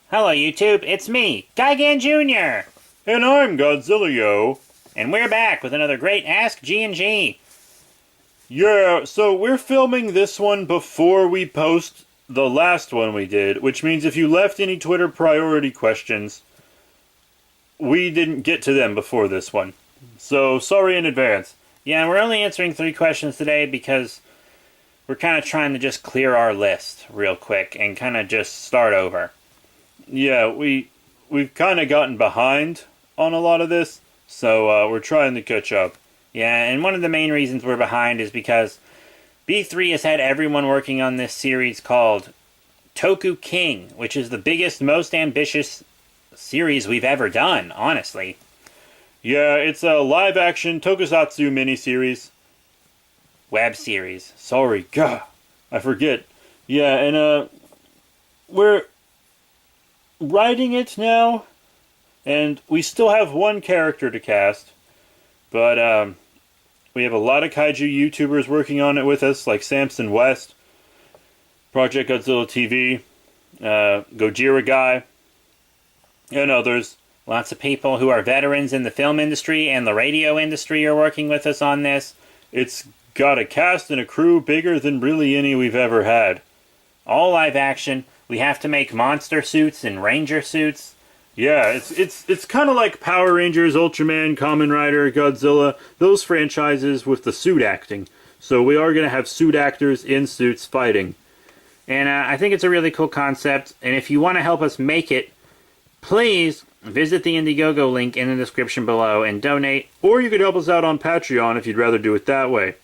Hello YouTube, it's me, Gigan Jr. And I'm Godzilla, yo. And we're back with another great Ask G&G. Yeah, so we're filming this one before we post the last one we did, which means if you left any Twitter priority questions, we didn't get to them before this one. So, sorry in advance. Yeah, we're only answering 3 questions today because we're kind of trying to just clear our list real quick and kind of just start over. Yeah, we've kind of gotten behind on a lot of this, so we're trying to catch up. Yeah, and one of the main reasons we're behind is because B3 has had everyone working on this series called Toku King, which is the biggest, most ambitious series we've ever done, honestly. Yeah, it's a live-action tokusatsu miniseries. Web series. Sorry, gah, I forget. Yeah, and we're writing it now, and we still have one character to cast, but we have a lot of kaiju YouTubers working on it with us, like Samson West, Project Godzilla TV, Gojira Guy, and others. Lots of people who are veterans in the film industry and the radio industry are working with us on this. It's got a cast and a crew bigger than really any we've ever had. All live action. We have to make monster suits and ranger suits. Yeah, it's kind of like Power Rangers, Ultraman, Kamen Rider, Godzilla, those franchises with the suit acting. So we are going to have suit actors in suits fighting. And I think it's a really cool concept. And if you want to help us make it, please visit the Indiegogo link in the description below and donate. Or you could help us out on Patreon if you'd rather do it that way.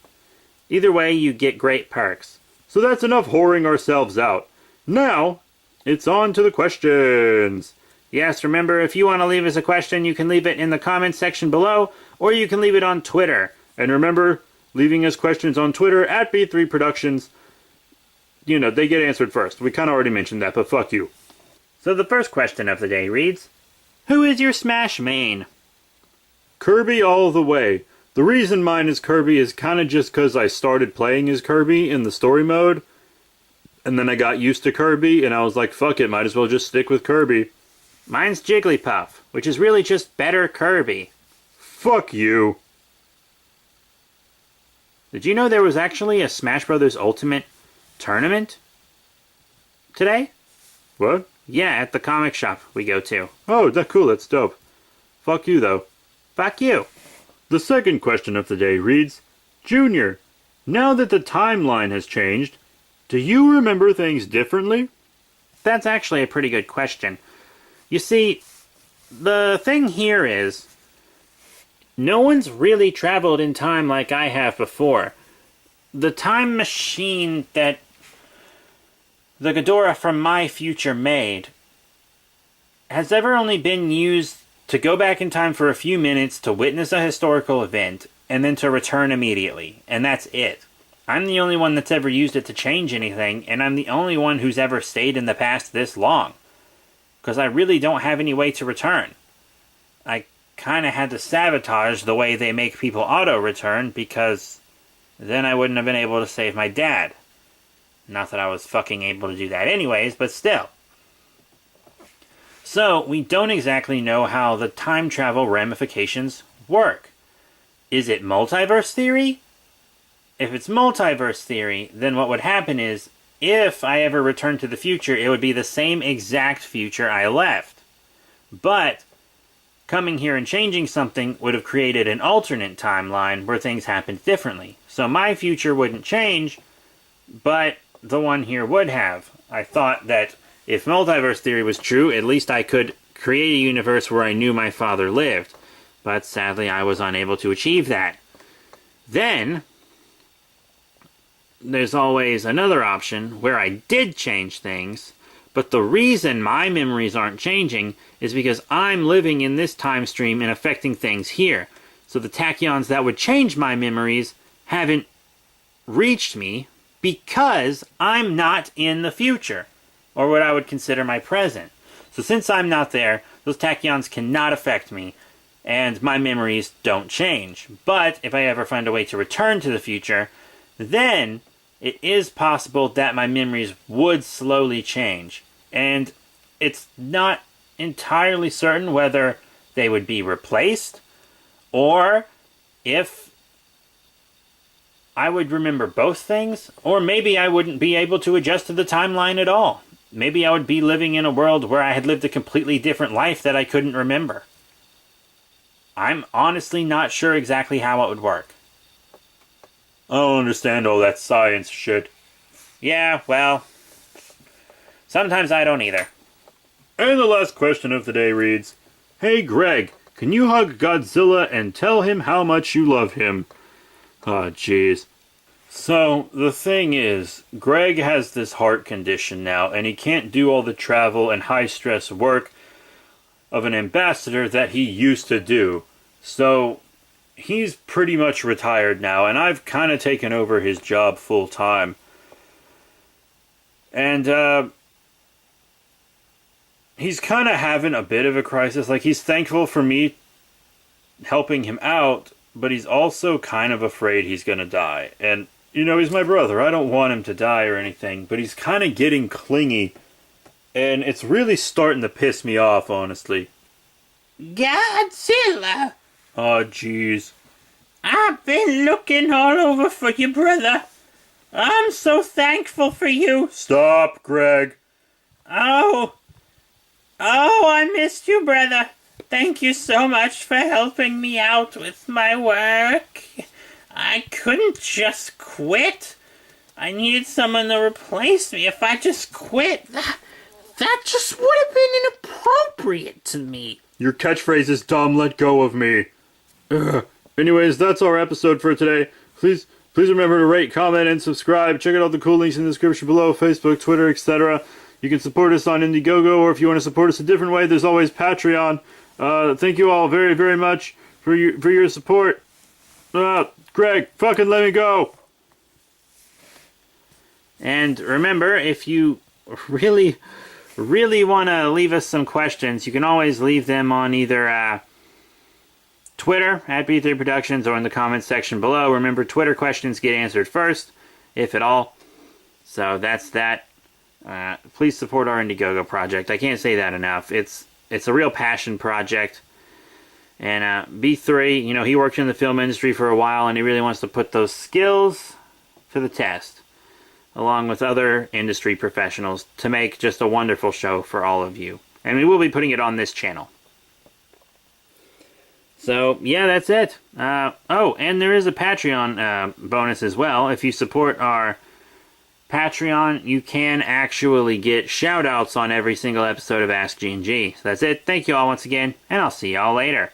Either way, you get great perks. So that's enough whoring ourselves out. Now, it's on to the questions. Yes, remember, if you want to leave us a question, you can leave it in the comments section below, or you can leave it on Twitter. And remember, leaving us questions on Twitter at B3 Productions, you know, they get answered first. We kind of already mentioned that, but fuck you. So the first question of the day reads, who is your Smash main? Kirby all the way. The reason mine is Kirby is kind of just because I started playing as Kirby in the story mode, and then I got used to Kirby, and I was like, fuck it, might as well just stick with Kirby. Mine's Jigglypuff, which is really just better Kirby. Fuck you. Did you know there was actually a Smash Bros. Ultimate tournament today? What? Yeah, at the comic shop we go to. Oh, that's cool, that's dope. Fuck you, though. Fuck you. The second question of the day reads, Junior, now that the timeline has changed, do you remember things differently? That's actually a pretty good question. You see, the thing here is, no one's really traveled in time like I have before. The time machine that the Ghidorah from my future made has ever only been used to go back in time for a few minutes to witness a historical event and then to return immediately. And that's it. I'm the only one that's ever used it to change anything, and I'm the only one who's ever stayed in the past this long. Because I really don't have any way to return. I kind of had to sabotage the way they make people auto-return because then I wouldn't have been able to save my dad. Not that I was fucking able to do that anyways, but still. So, we don't exactly know how the time travel ramifications work. Is it multiverse theory? If it's multiverse theory, then what would happen is, if I ever returned to the future, it would be the same exact future I left. But coming here and changing something would have created an alternate timeline where things happened differently. So my future wouldn't change, but the one here would have. I thought that if multiverse theory was true, at least I could create a universe where I knew my father lived. But sadly, I was unable to achieve that. Then there's always another option where I did change things, but the reason my memories aren't changing is because I'm living in this time stream and affecting things here. So the tachyons that would change my memories haven't reached me because I'm not in the future, or what I would consider my present. So since I'm not there, those tachyons cannot affect me, and my memories don't change. But if I ever find a way to return to the future, then it is possible that my memories would slowly change. And it's not entirely certain whether they would be replaced or if I would remember both things, or maybe I wouldn't be able to adjust to the timeline at all. Maybe I would be living in a world where I had lived a completely different life that I couldn't remember. I'm honestly not sure exactly how it would work. I don't understand all that science shit. Yeah, well, sometimes I don't either. And the last question of the day reads, Hey Greg, can you hug Godzilla and tell him how much you love him? Oh, jeez. So, the thing is, Greg has this heart condition now, and he can't do all the travel and high-stress work of an ambassador that he used to do. So, he's pretty much retired now, and I've kind of taken over his job full-time. And, he's kind of having a bit of a crisis. Like, he's thankful for me helping him out, but he's also kind of afraid he's gonna die. And, you know, he's my brother. I don't want him to die or anything, but he's kind of getting clingy. And it's really starting to piss me off, honestly. Godzilla! Oh, jeez. I've been looking all over for you, brother. I'm so thankful for you. Stop, Greg. Oh, I missed you, brother. Thank you so much for helping me out with my work. I couldn't just quit. I needed someone to replace me. If I just quit, that just would have been inappropriate to me. Your catchphrase is dumb, let go of me. Ugh. Anyways, that's our episode for today. Please remember to rate, comment, and subscribe. Check out all the cool links in the description below, Facebook, Twitter, etc. You can support us on Indiegogo, or if you want to support us a different way, there's always Patreon. Thank you all very, very much for your support. Greg, fucking let me go. And remember, if you really, really want to leave us some questions, you can always leave them on either Twitter, at B3 Productions, or in the comments section below. Remember, Twitter questions get answered first, if at all. So that's that. Please support our Indiegogo project. I can't say that enough. It's a real passion project. And B3, you know, he worked in the film industry for a while, and he really wants to put those skills to the test, along with other industry professionals, to make just a wonderful show for all of you. And we will be putting it on this channel. So, yeah, that's it. Oh, and there is a Patreon bonus as well. If you support our Patreon, you can actually get shout-outs on every single episode of Ask G&G. So that's it. Thank you all once again, and I'll see y'all later.